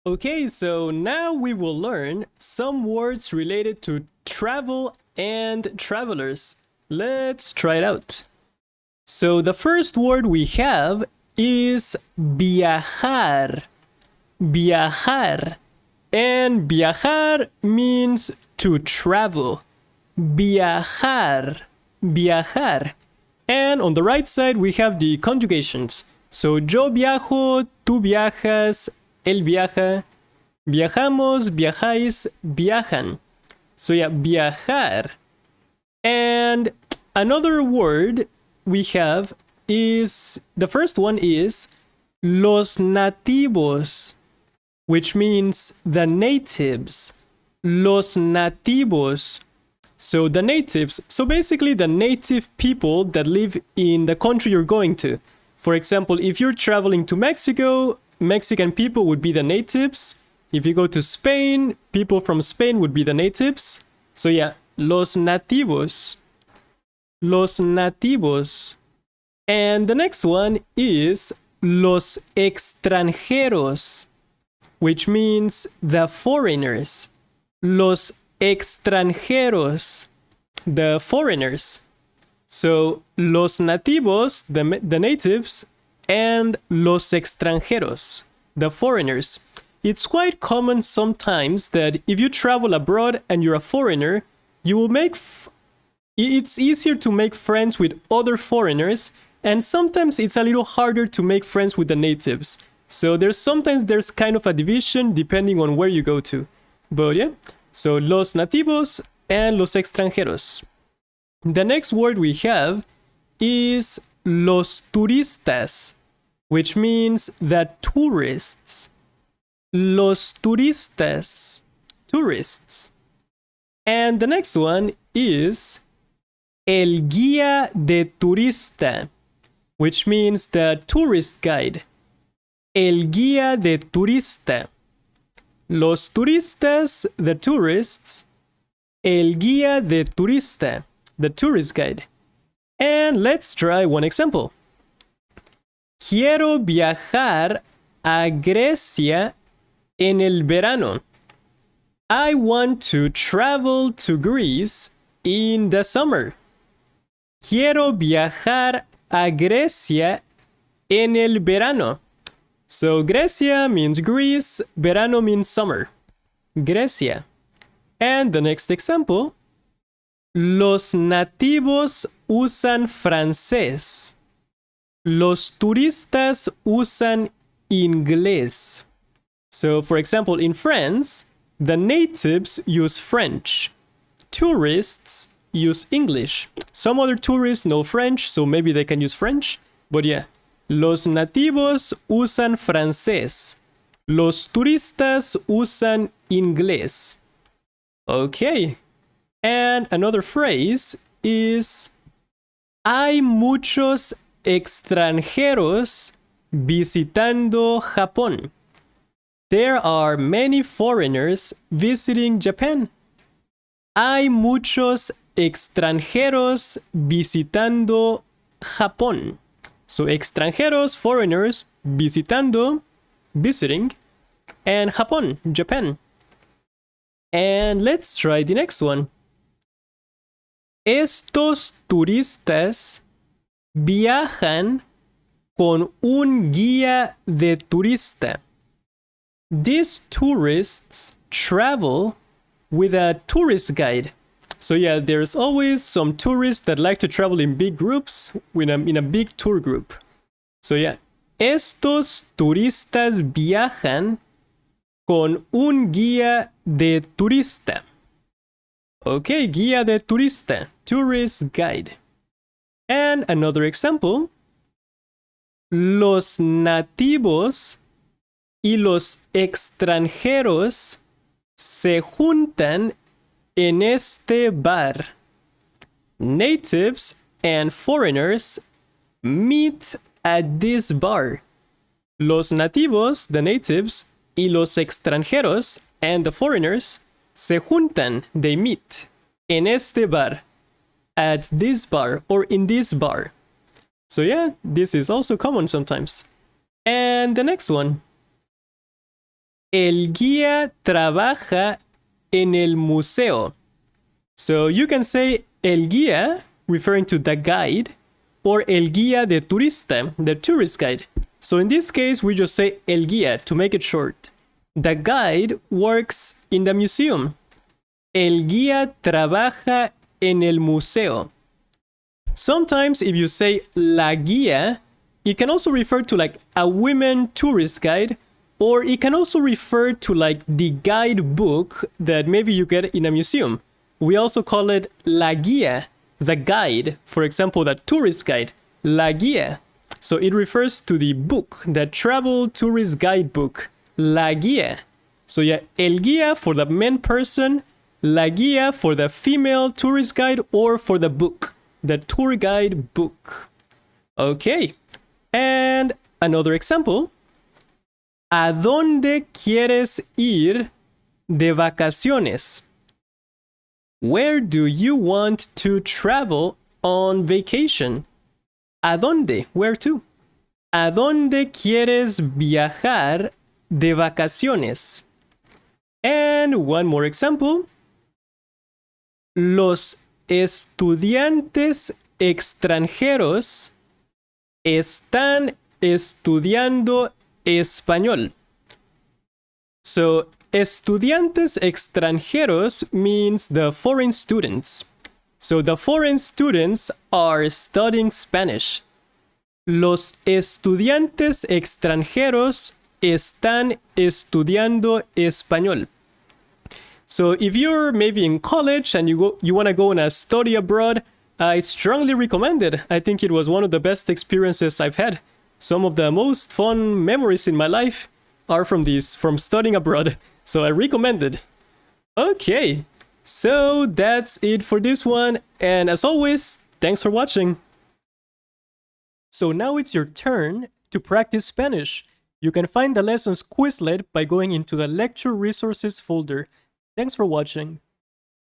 Okay, so now we will learn some words related to travel and travelers. Let's try it out. So the first word we have is viajar. Viajar. And viajar means to travel. Viajar. Viajar. And on the right side we have the conjugations. So yo viajo, tú viajas, él viaja, viajamos, viajáis, viajan. So yeah, viajar. And another word we have is, the first one is los nativos, which means the natives. Los nativos. So the natives, so basically the native people that live in the country you're going to. For example, if you're traveling to Mexico, Mexican people would be the natives. If you go to Spain, people from Spain would be the natives. So yeah, los nativos. Los nativos. And the next one is los extranjeros, which means the foreigners. Los extranjeros, the foreigners. So los nativos, the natives, and los extranjeros, the foreigners. It's quite common sometimes that if you travel abroad and you're a foreigner, you will make it's easier to make friends with other foreigners, and sometimes it's a little harder to make friends with the natives. So sometimes there's kind of a division depending on where you go to. But yeah, so los nativos and los extranjeros. The next word we have is los turistas, which means the tourists. Los turistas, tourists. And the next one is el guía de turista, which means the tourist guide. El guía de turista. Los turistas, the tourists. El guía de turista, the tourist guide. And let's try one example. Quiero viajar a Grecia en el verano. I want to travel to Greece in the summer. Quiero viajar a Grecia en el verano. So Grecia means Greece, verano means summer. Grecia. And the next example. Los nativos usan francés. Los turistas usan inglés. So, for example, in France, the natives use French. Tourists use English. Some other tourists know French, so maybe they can use French. But yeah, los nativos usan francés. Los turistas usan inglés. Okay. And another phrase is hay muchos extranjeros visitando Japón. There are many foreigners visiting Japan. Hay muchos extranjeros visitando Japón. So extranjeros, foreigners, visitando, visiting, and Japón, Japan. And let's try the next one. Estos turistas viajan con un guía de turista. These tourists travel with a tourist guide. So yeah, there's always some tourists that like to travel in big groups, in a big tour group. So yeah, estos turistas viajan con un guía de turista. Okay, guía de turista, tourist guide. And another example. Los nativos y los extranjeros se juntan en este bar. Natives and foreigners meet at this bar. Los nativos, the natives, y los extranjeros and the foreigners se juntan, they meet, en este bar, at this bar, or in this bar. So yeah, this is also common sometimes. And the next one. El guía trabaja en el museo. So you can say el guía, referring to the guide, or el guía de turista, the tourist guide. So in this case, we just say el guía to make it short. The guide works in the museum. El guía trabaja en el museo. Sometimes if you say la guía, it can also refer to like a women tourist guide, or it can also refer to like the guidebook that maybe you get in a museum. We also call it la guía, the guide. For example, the tourist guide, la guía. So it refers to the book, the travel tourist guidebook, la guía. So yeah, el guía for the man person, la guía for the female tourist guide, or for the book, the tour guide book. Okay, and another example. ¿A dónde quieres ir de vacaciones? Where do you want to travel on vacation? ¿A dónde? Where to? ¿A dónde quieres viajar de vacaciones? And one more example. Los estudiantes extranjeros están estudiando español. So, estudiantes extranjeros means the foreign students. So, the foreign students are studying Spanish. Los estudiantes extranjeros están estudiando español. So if you're maybe in college and you want to go on a study abroad, I strongly recommend it. I think it was one of the best experiences I've had. Some of the most fun memories in my life are from studying abroad. So I recommend it. Okay, so that's it for this one. And as always, thanks for watching. So now it's your turn to practice Spanish. You can find the lessons Quizlet by going into the lecture resources folder. Thanks for watching.